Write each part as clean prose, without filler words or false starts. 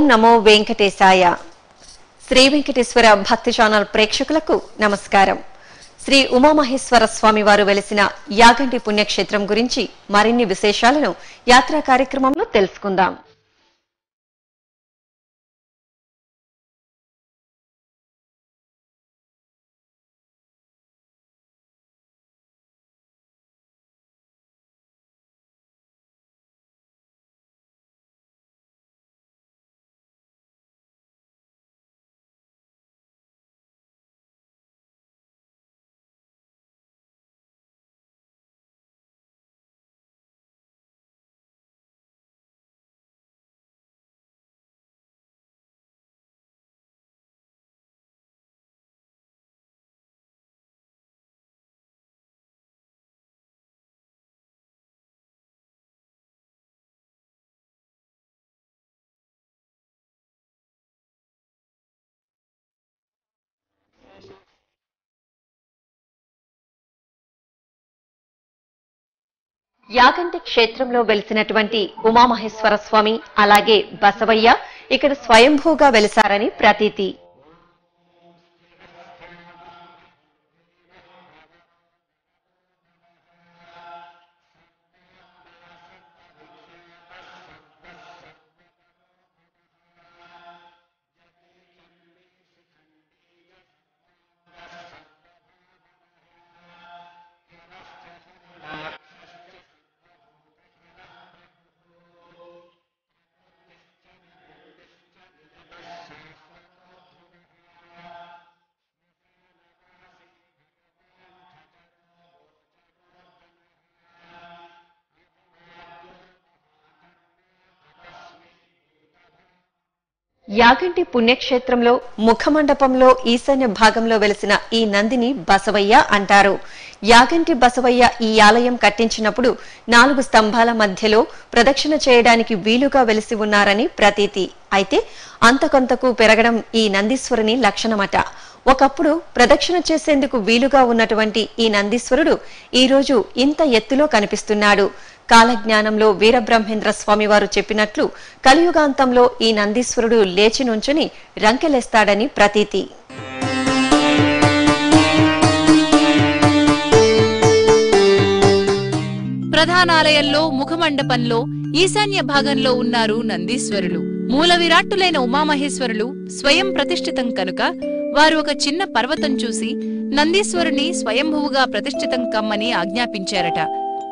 నమో వెంకటేశాయ. శ్రీ వెంకటేశ్వర భక్తి ఛానల్ ప్రేక్షకులకు నమస్కారం. శ్రీ ఉమామహేశ్వర స్వామి వారు వెలిసిన యాగంటి పుణ్యక్షేత్రం గురించి మరిన్ని విశేషాలను యాత్రా కార్యక్రమంలో తెలుసుకుందాం. యాగంటి క్షేత్రంలో వెలిసినటువంటి ఉమామహేశ్వర స్వామి అలాగే బసవయ్య ఇక్కడ స్వయంభూగా వెలిసారని ప్రతీతి. యాగంటి పుణ్యక్షేత్రంలో ముఖమండపంలో ఈశాన్య భాగంలో వెలిసిన ఈ నందిని బసవయ్య అంటారు. యాగంటి బసవయ్య ఈ ఆలయం కట్టించినప్పుడు 4 స్తంభాల మధ్యలో ప్రదక్షిణ చేయడానికి వీలుగా వెలిసి ఉన్నారని ప్రతీతి. అయితే అంతకంతకు పెరగడం ఈ నందీశ్వరుని లక్షణమట. ఒకప్పుడు ప్రదక్షిణ చేసేందుకు వీలుగా ఉన్నటువంటి ఈ నందీశ్వరుడు ఈ రోజు ఇంత ఎత్తులో కనిపిస్తున్నాడు. కాలజ్ఞానంలో వీరబ్రహ్మేంద్ర స్వామి వారు చెప్పినట్లు కలియుగాంతంలో ఈ నందీశ్వరుడు లేచి నుంచుని రంకెలేస్తాడని ప్రతీతి. ప్రధానాలయంలో ముఖమండపంలో ఈశాన్య భాగంలో ఉన్నారు నందీశ్వరులు. మూల విరాట్టులైన ఉమామహేశ్వరులు స్వయం ప్రతిష్ఠితం కనుక వారు ఒక చిన్న పర్వతం చూసి నందీశ్వరుని స్వయంభువుగా ప్రతిష్ఠితం కమ్మని ఆజ్ఞాపించారట.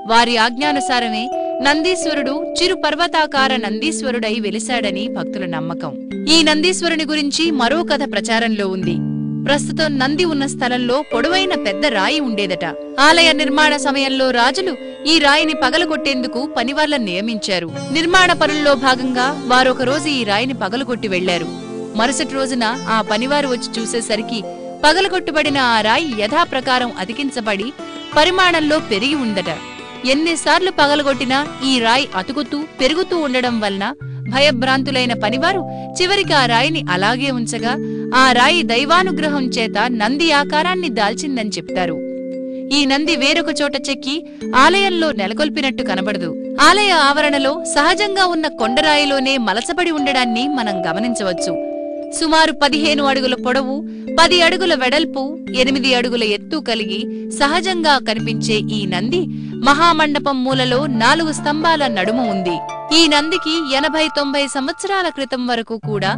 వారి ఆజ్ఞానుసారమే నందీశ్వరుడు చిరు పర్వతాకార నందీశ్వరుడై వెలిశాడని భక్తుల నమ్మకం. ఈ నందీశ్వరుని గురించి మరో కథ ప్రచారంలో ఉంది. ప్రస్తుతం నంది ఉన్న స్థలంలో పొడవైన పెద్ద రాయి ఉండేదట. ఆలయ నిర్మాణ సమయంలో రాజులు ఈ రాయిని పగలగొట్టేందుకు పనివాళ్లను నియమించారు. నిర్మాణ పనుల్లో భాగంగా వారొక రోజు ఈ రాయిని పగలగొట్టి వెళ్లారు. మరుసటి రోజున ఆ పనివారు వచ్చి చూసేసరికి పగలగొట్టుబడిన ఆ రాయి యథాప్రకారం అతికించబడి పరిమాణంలో పెరిగి ఉందట. ఎన్నిసార్లు పగలగొట్టినా ఈ రాయి అతుకుతూ పెరుగుతూ ఉండడం వలన భయభ్రాంతులైన పనివారు చివరికి ఆ రాయిని అలాగే ఉంచగా ఆ రాయి దైవానుగ్రహం చేత నంది ఆకారాన్ని దాల్చిందని చెప్తారు. ఈ నంది వేరొక చోట చెక్కి ఆలయంలో నెలకొల్పినట్టు కనబడదు. ఆలయ ఆవరణలో సహజంగా ఉన్న కొండరాయిలోనే మలచబడి ఉండడాన్ని మనం గమనించవచ్చు. సుమారు 15 అడుగుల పొడవు, 10 అడుగుల వెడల్పు, 8 అడుగుల ఎత్తు కలిగి సహజంగా కనిపించే ఈ నంది మహామండపం మూలలో 4 స్తంభాల నడుమ ఉంది. ఈ నందికి 80-90 సంవత్సరాల క్రితం వరకు కూడా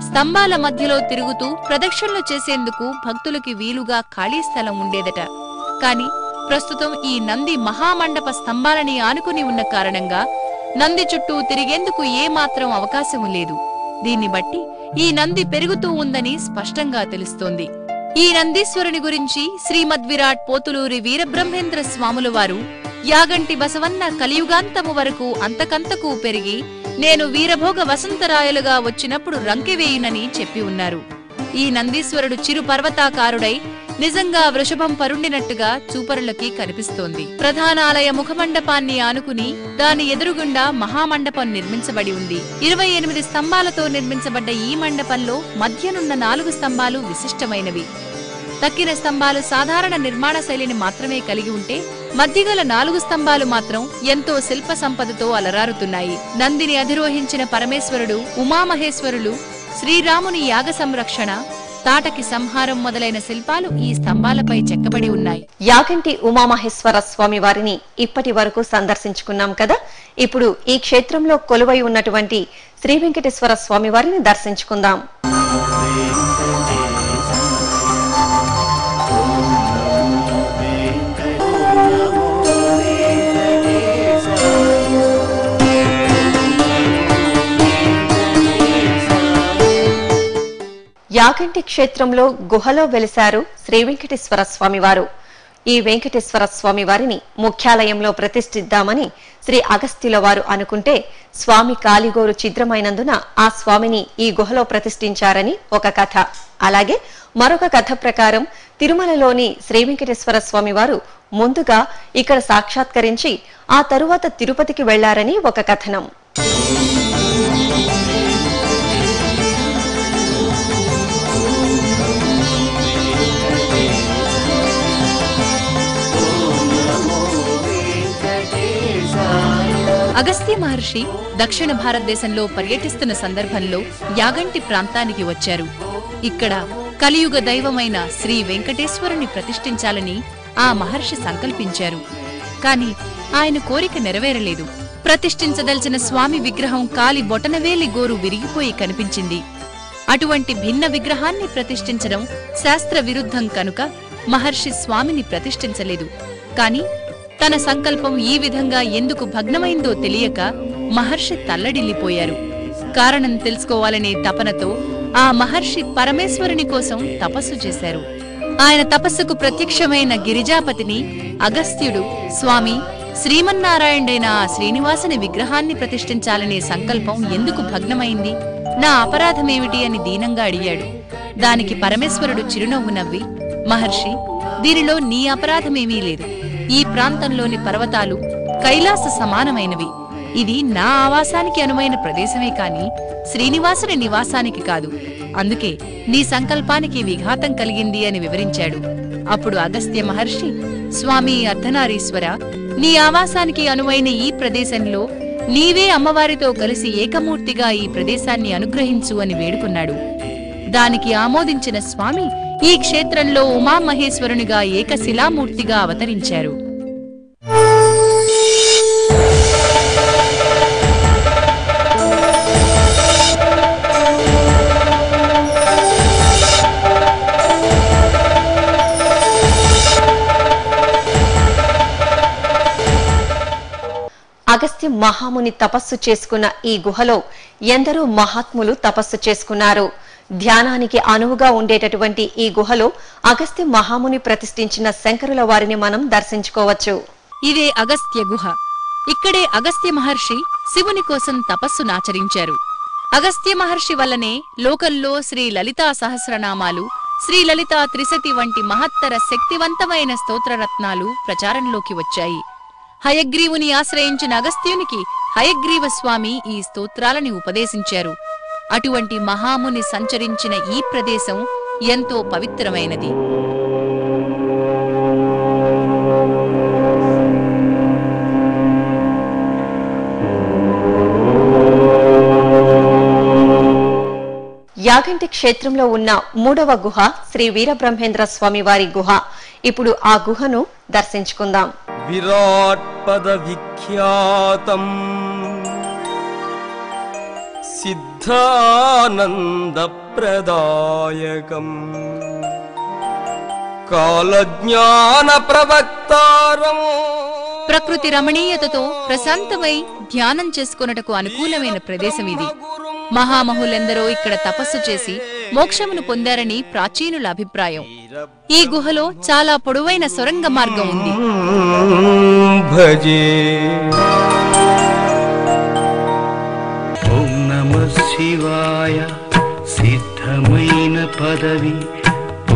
స్తంభాల మధ్యలో తిరుగుతూ ప్రదక్షిణలు చేసేందుకు భక్తులకి వీలుగా ఖాళీ స్థలం ఉండేదట. కాని ప్రస్తుతం ఈ నంది మహామండప స్తంభాలని ఆనుకుని ఉన్న కారణంగా నంది చుట్టూ తిరిగేందుకు ఏమాత్రం అవకాశం లేదు. దీన్ని బట్టి ఈ నంది పెరుగుతూ ఉందని స్పష్టంగా తెలుస్తోంది. ఈ నందీశ్వరుని గురించి శ్రీమద్విరాట్ పోతులూరి వీరబ్రహ్మేంద్ర స్వాముల వారు యాగంటి బసవన్న కలియుగాంతము వరకు అంతకంతకు పెరిగి నేను వీరభోగ వసంతరాయలుగా వచ్చినప్పుడు రంకెవేయునని చెప్పి ఉన్నారు. ఈ నందీశ్వరుడు చిరు పర్వతాకారుడై నిజంగా వృషభం పరుండినట్టుగా చూపరులకి కనిపిస్తోంది. ప్రధానాలయ ముఖమండపాన్ని ఆనుకుని దాని ఎదురుగుండా మహామండపం నిర్మించబడి ఉంది. 28 స్తంభాలతో నిర్మించబడ్డ ఈ మండపంలో మధ్యనున్న 4 స్తంభాలు విశిష్టమైనవి. తక్కిన స్తంభాలు సాధారణ నిర్మాణ శైలిని మాత్రమే కలిగి ఉంటే మధ్యగల 4 స్తంభాలు మాత్రం ఎంతో శిల్ప సంపదతో అలరారుతున్నాయి. నందిని అధిరోహించిన పరమేశ్వరుడు, ఉమామహేశ్వరులు, శ్రీరాముని యాగ సంరక్షణ, తాటకి సంహారం మొదలైన శిల్పాలు ఈ స్తంభాలపై చెక్కబడి ఉన్నాయి. యాగంటి ఉమామహేశ్వర స్వామి వారిని ఇప్పటి వరకు సందర్శించుకున్నాం కదా. ఇప్పుడు ఈ క్షేత్రంలో కొలువై ఉన్నటువంటి శ్రీ వెంకటేశ్వర స్వామి వారిని దర్శించుకుందాం. యాగంటి క్షేత్రంలో గుహలో వెలిశారు శ్రీ వెంకటేశ్వర స్వామివారు. ఈ వెంకటేశ్వర స్వామి వారిని ముఖ్యాలయంలో ప్రతిష్ఠిద్దామని శ్రీ అగస్త్యుల వారు అనుకుంటే స్వామి కాలిగోరు ఛిద్రమైనందున ఆ స్వామిని ఈ గుహలో ప్రతిష్ఠించారని ఒక కథ. అలాగే మరొక కథ ప్రకారం తిరుమలలోని శ్రీ వెంకటేశ్వర స్వామి వారు ముందుగా ఇక్కడ సాక్షాత్కరించి ఆ తరువాత తిరుపతికి వెళ్లారని ఒక కథనం. అగస్త్య మహర్షి దక్షిణ భారతదేశంలో పర్యటిస్తున్న సందర్భంలో యాగంటి ప్రాంతానికి వచ్చారు. ఇక్కడ కలియుగ దైవమైన శ్రీ వెంకటేశ్వరుని ప్రతిష్ఠించాలని ఆ మహర్షి సంకల్పించారు. కాని ఆయన కోరిక నెరవేరలేదు. ప్రతిష్ఠించదలిచిన స్వామి విగ్రహం కాలి బొటనవేలి గోరు విరిగిపోయి కనిపించింది. అటువంటి భిన్న విగ్రహాన్ని ప్రతిష్ఠించడం శాస్త్ర విరుద్ధం కనుక మహర్షి స్వామిని ప్రతిష్ఠించలేదు. కాని తన సంకల్పం ఈ విధంగా ఎందుకు భగ్నమైందో తెలియక మహర్షి తల్లడిల్లిపోయారు. కారణం తెలుసుకోవాలనే తపనతో ఆ మహర్షి పరమేశ్వరుని కోసం తపస్సు చేశారు. ఆయన తపస్సుకు ప్రత్యక్షమైన గిరిజాపతిని అగస్త్యుడు, స్వామి, శ్రీమన్నారాయణుడైన ఆ శ్రీనివాసుని విగ్రహాన్ని ప్రతిష్ఠించాలనే సంకల్పం ఎందుకు భగ్నమైంది, నా అపరాధమేమిటి అని దీనంగా అడిగాడు. దానికి పరమేశ్వరుడు చిరునవ్వు నవ్వి, మహర్షి, దీనిలో నీ అపరాధమేమీ లేదు. ఈ ప్రాంతంలోని పర్వతాలు కైలాస సమానమైనవి. ఇది నా ఆవాసానికి అనువైన ప్రదేశమే కాని శ్రీనివాసుని నివాసానికి కాదు. అందుకే నీ సంకల్పానికి విఘాతం కలిగింది అని వివరించాడు. అప్పుడు అగస్త్య మహర్షి, స్వామి అర్ధనారీశ్వర, నీ ఆవాసానికి అనువైన ఈ ప్రదేశంలో నీవే అమ్మవారితో కలిసి ఏకమూర్తిగా ఈ ప్రదేశాన్ని అనుగ్రహించు అని వేడుకున్నాడు. దానికి ఆమోదించిన స్వామి ఈ క్షేత్రంలో ఉమామహేశ్వరునిగా ఏకశిలామూర్తిగా అవతరించారు. అగస్త్య మహాముని తపస్సు చేసుకున్న ఈ గుహలో ఎందరో మహాత్ములు తపస్సు చేసుకున్నారు. ధ్యానానికి అనువుగా ఉండేటటువంటి ఈ గుహలో అగస్త్య మహాముని ప్రతిష్ఠించిన శంకరుల వారిని మనం దర్శించుకోవచ్చు. ఇదే అగస్త్య గుహ. ఇక్కడే అగస్త్య మహర్షి శివుని కోసం తపస్సునాచరించారు. అగస్త్య మహర్షి వల్లనే లోకంలో శ్రీ లలితా సహస్రనామాలు, శ్రీ లలితా త్రిశతి వంటి మహత్తర శక్తివంతమైన స్తోత్రరత్నాలు ప్రచారంలోకి వచ్చాయి. హయగ్రీవుని ఆశ్రయించిన అగస్త్యునికి హయగ్రీవ స్వామి ఈ స్తోత్రాలని ఉపదేశించారు. అటువంటి మహాముని సంచరించిన ఈ ప్రదేశం ఎంతో పవిత్రమైనది. యాగంటి క్షేత్రంలో ఉన్న 3వ గుహ శ్రీ వీరబ్రహ్మేంద్ర స్వామి వారి గుహ. ఇప్పుడు ఆ గుహను దర్శించుకుందాం. విరాట్ పద విఖ్యాతం సిద్ధానంద ప్రదాయకం కాలజ్ఞాన ప్రవక్తారం. ప్రకృతి రమణీయతతో ప్రశాంతమై ధ్యానం చేసుకొనుటకు అనుకూలమైన ప్రదేశం ఇది. మహామహులెందరో ఇక్కడ తపస్సు చేసి మోక్షమును పొందారని ప్రాచీనుల అభిప్రాయం. ఈ గుహలో చాలా పొడవైన సొరంగ మార్గం ఉంది. భజే ఓం నమః శివాయ సిద్ధమైన పదవి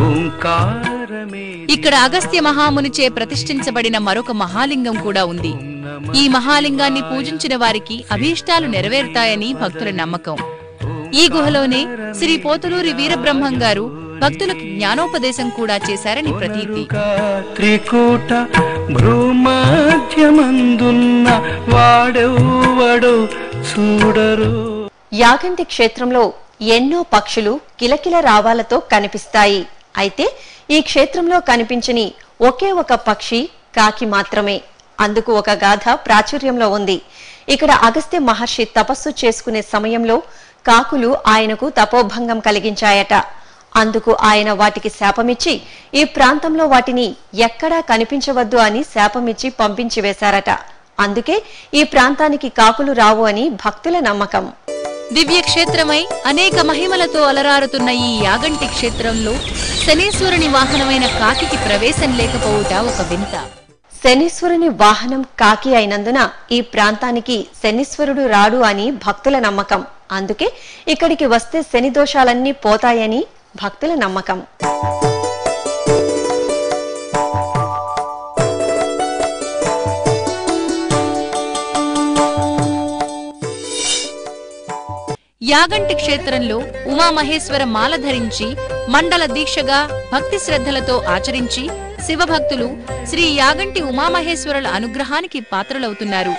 ఓంకారమే. ఇక్కడ అగస్త్య మహామునిచే ప్రతిష్ఠించబడిన మరొక మహాలింగం కూడా ఉంది. ఈ మహాలింగాన్ని పూజించిన వారికి అభీష్టాలు నెరవేరుతాయని భక్తుల నమ్మకం. ఈ గుహలోనే శ్రీ పోతులూరి వీరబ్రహ్మం గారు భక్తులకు జ్ఞానోపదేశం కూడా చేశారని ప్రతీతి. త్రికూట భ్రూమధ్యమందున్న వాడెవ్వడు చూడరు. యాగంటి క్షేత్రంలో ఎన్నో పక్షులు కిలకిల రావాలతో కనిపిస్తాయి. అయితే ఈ క్షేత్రంలో కనిపించని ఒకే ఒక పక్షి కాకి మాత్రమే. అందుకు ఒక గాథ ప్రాచుర్యంలో ఉంది. ఇక్కడ అగస్త్య మహర్షి తపస్సు చేసుకునే సమయంలో కాకులు ఆయనకు తపోభంగం కలిగించాయట. అందుకు ఆయన వాటికి శాపమిచ్చి ఈ ప్రాంతంలో వాటిని ఎక్కడా కనిపించవద్దు అని శాపమిచ్చి పంపించి వేశారట. అందుకే ఈ ప్రాంతానికి కాకులు రావు అని భక్తుల నమ్మకం. దివ్య క్షేత్రమై అనేక మహిమలతో అలరారుతున్న ఈ యాగంటి క్షేత్రంలో శనీశ్వరుని వాహనమైన కాకికి ప్రవేశం లేకపోవుట ఒక వింత. శనీశ్వరుని వాహనం కాకి అయినందున ఈ ప్రాంతానికి శనీశ్వరుడు రాడు అని భక్తుల నమ్మకం. అందుకే ఇక్కడికి వస్తే శని దోషాలన్నీ పోతాయని భక్తుల నమ్మకం. యాగంటి క్షేత్రంలో ఉమామహేశ్వర మాల ధరించి మండల దీక్షగా భక్తి శ్రద్ధలతో ఆచరించి శివభక్తులు శ్రీ యాగంటి ఉమామహేశ్వరుల అనుగ్రహానికి పాత్రలవుతున్నారు.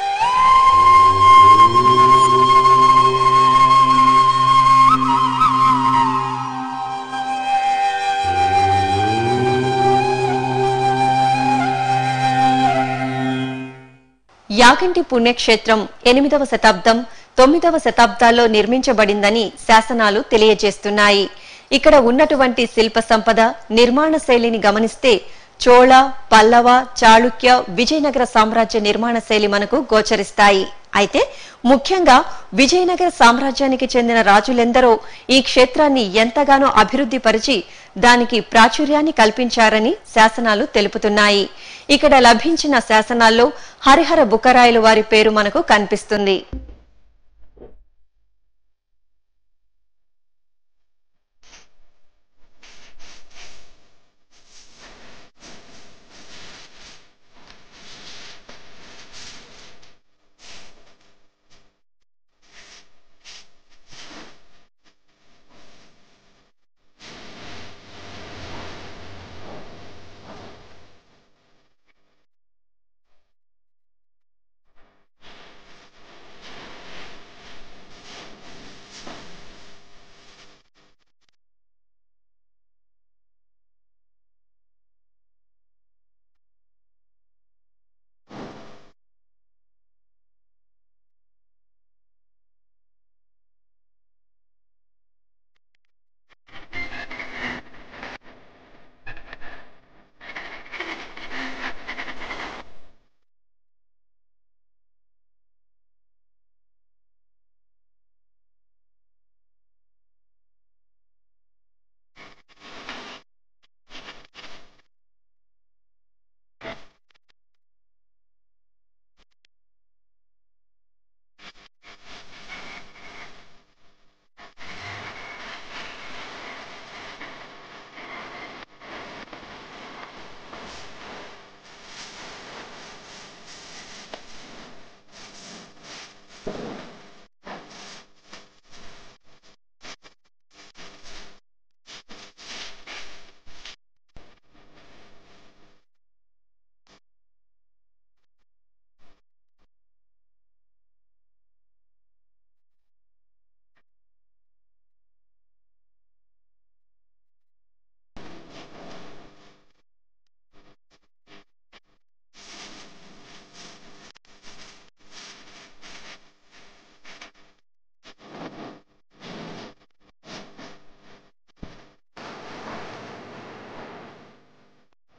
యాగంటి పుణ్యక్షేత్రం 8వ శతాబ్దం 9వ శతాబ్దాల్లో నిర్మించబడిందని శాసనాలు తెలియజేస్తున్నాయి. ఇక్కడ ఉన్నటువంటి శిల్ప సంపద, నిర్మాణ శైలిని గమనిస్తే చోళ, పల్లవ, చాళుక్య, విజయనగర సామ్రాజ్య నిర్మాణ శైలి మనకు గోచరిస్తాయి. అయితే ముఖ్యంగా విజయనగర సామ్రాజ్యానికి చెందిన రాజులెందరో ఈ క్షేత్రాన్ని ఎంతగానో అభివృద్ధి పరిచి దానికి ప్రాచుర్యాన్ని కల్పించారని శాసనాలు తెలుపుతున్నాయి. ఇక్కడ లభించిన శాసనాల్లో హరిహర బుక్కరాయలు వారి పేరు మనకు కనిపిస్తుంది.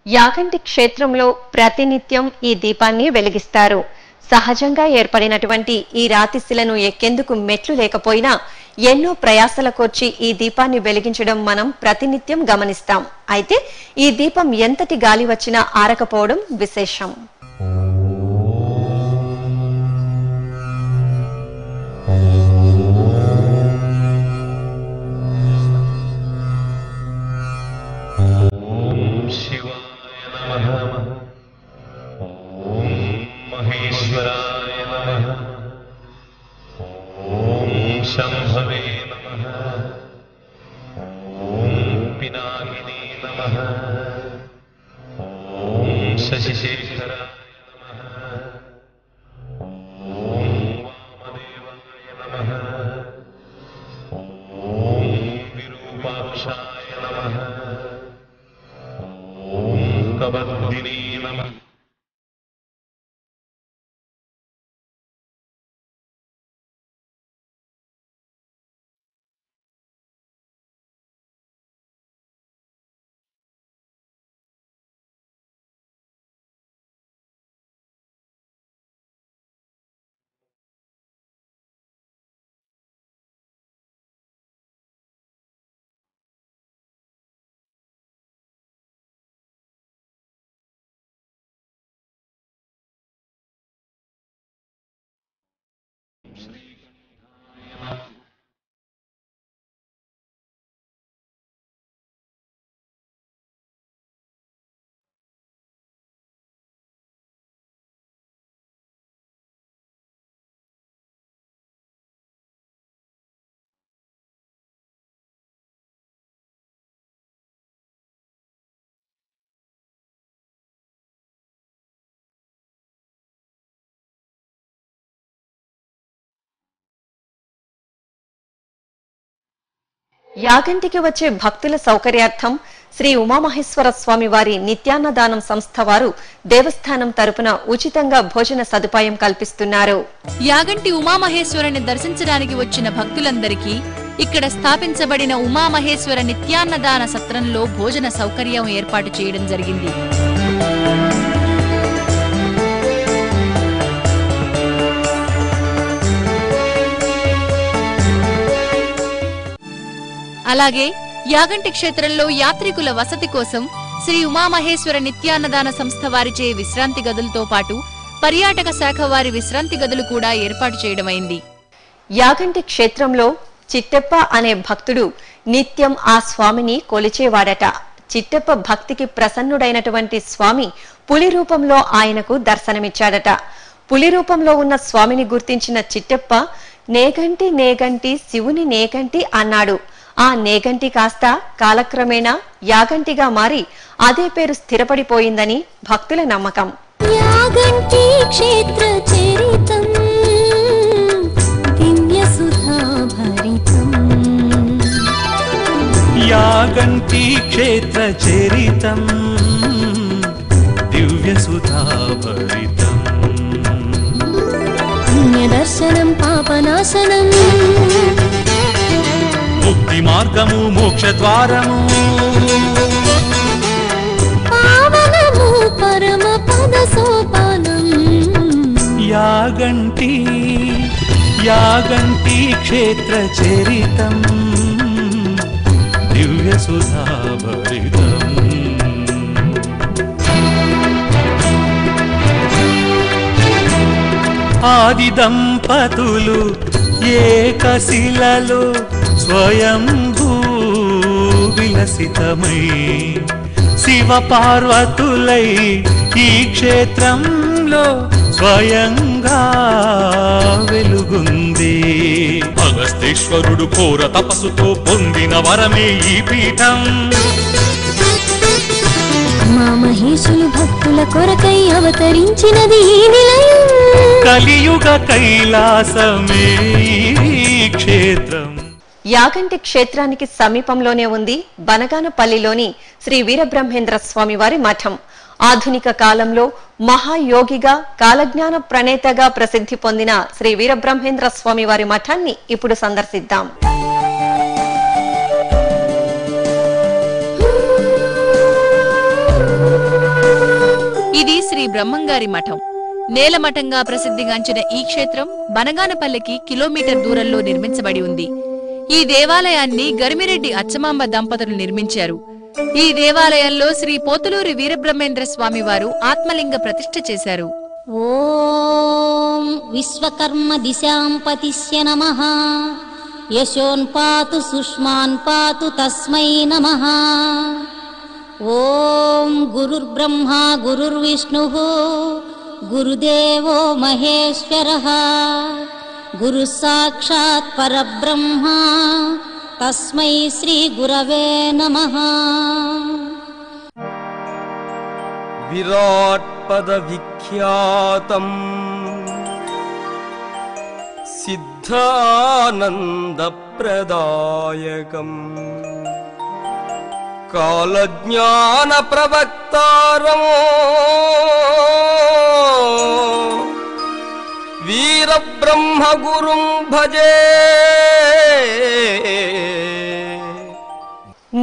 యాగంటి క్షేత్రంలో ప్రతినిత్యం ఈ దీపాన్ని వెలిగిస్తారు. సహజంగా ఏర్పడినటువంటి ఈ రాతి శిలను ఎక్కేందుకు మెట్లు లేకపోయినా ఎన్నో ప్రయాసల కోర్చి ఈ దీపాన్ని వెలిగించడం మనం ప్రతినిత్యం గమనిస్తాం. అయితే ఈ దీపం ఎంతటి గాలి వచ్చినా ఆరకపోవడం విశేషం. शंभवे नमः। ओम पिनाक యాగంటికి వచ్చే భక్తుల సౌకర్యార్థం శ్రీ ఉమామహేశ్వర స్వామి వారి నిత్యాన్నదానం సంస్థ వారు దేవస్థానం తరపున ఉచితంగా భోజన సదుపాయం కల్పిస్తున్నారు. యాగంటి ఉమామహేశ్వరుని దర్శించడానికి వచ్చిన భక్తులందరికీ ఇక్కడ స్థాపించబడిన ఉమామహేశ్వర నిత్యాన్నదాన సత్రంలో భోజన సౌకర్యం ఏర్పాటు చేయడం జరిగింది. అలాగే యాగంటి క్షేత్రంలో యాత్రికుల వసతి కోసం శ్రీ ఉమామహేశ్వర నిత్యాన్నదాన సంస్థ వారిచే విశ్రాంతి గదులతో పాటు పర్యాటక శాఖ వారి విశ్రాంతి గదులు కూడా ఏర్పాటు చేయడమైంది. యాగంటి క్షేత్రంలో చిట్టెప్ప అనే భక్తుడు నిత్యం ఆ స్వామిని కొలిచేవాడట. చిట్టెప్ప భక్తికి ప్రసన్నుడైనటువంటి స్వామి పులి రూపంలో ఆయనకు దర్శనమిచ్చాడట. పులి రూపంలో ఉన్న స్వామిని గుర్తించిన చిట్టెప్ప నేగంటి నేగంటి శివుని నేగంటి అన్నాడు. ఆ నేగంటి కాస్త కాలక్రమేణా యాగంటిగా మారి అదే పేరు స్థిరపడిపోయిందని భక్తుల నమ్మకం. యాగంటి క్షేత్ర చరితం దివ్య సుధా భరితం. యాగంటి క్షేత్ర చరితం దివ్య సుధా భరితం. పుణ్యదర్శనం పాపనాశనం ముక్తి మార్గము మోక్ష ద్వారము పావనము పరమ పద సోపానం. యాగంటి యాగంటి క్షేత్ర చరితం దివ్య సుధా భరితం. ఆది దంపతులు ఏకశిలలో స్వయంభూ విలసితమై శివ పార్వతులై ఈ క్షేత్రంలో స్వయంగా వెలుగుంది. అగస్తేశ్వరుడు ఘోర తపస్సుతో పొందిన వరమే ఈ పీఠం. మా మహేశులు భక్తుల కొరకై అవతరించినది ఈ నిలయం. కలియుగ కైలాసమే ఈ క్షేత్రం. యాగంటి క్షేత్రానికి సమీపంలోనే ఉంది బనగానపల్లిలోని శ్రీ వీరబ్రహ్మేంద్ర స్వామి వారి మఠం. ఆధునిక కాలంలో మహాయోగిగా కాలజ్ఞాన ప్రణేతగా ప్రసిద్ధి పొందిన శ్రీ వీరబ్రహ్మేంద్ర స్వామి వారి మఠాన్ని ఇప్పుడు సందర్శిద్దాం. ఇది శ్రీ బ్రహ్మంగారి మఠం. నేలమఠంగా ప్రసిద్ధిగాంచిన ఈ క్షేత్రం బనగానపల్లికి కిలోమీటర్ దూరంలో నిర్మించబడి ఉంది. ఈ దేవాలయాన్ని గరిమిరెడ్డి అచ్చమాంబ దంపతులు నిర్మించారు. ఈ దేవాలయంలో శ్రీ పోతులూరి వీరబ్రహ్మేంద్ర స్వామి వారు ఆత్మలింగ ప్రతిష్ఠ చేశారు. ఓం విశ్వకర్మ దిశాం పతిస్య నమః యశోన్ పాతు సుష్మాన్ పాతు తస్మై నమః. ఓం గురుర్బ్రహ్మా గురుర్విష్ణుః గురుదేవో మహేశ్వరః గురు సాక్షాత్ పరబ్రహ్మ తస్మై శ్రీ గురవే నమః. విరాట్ పద విఖ్యాతం సిద్ధానంద ప్రదాయకం కాలజ్ఞాన ప్రవక్తారం వీరబ్రహ్మ గురుం భజే.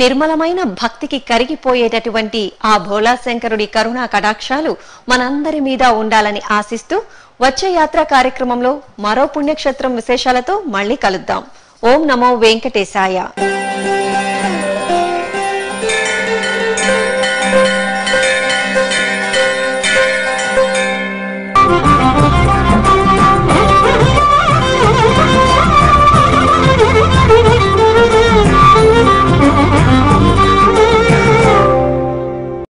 నిర్మలమైన భక్తికి కరిగిపోయేటటువంటి ఆ భోళాశంకరుడి కరుణా కటాక్షాలు మనందరి మీద ఉండాలని ఆశిస్తూ వచ్చే యాత్రా కార్యక్రమంలో మరో పుణ్యక్షేత్రం విశేషాలతో మళ్లీ కలుద్దాం. ఓం నమో వెంకటేశాయ.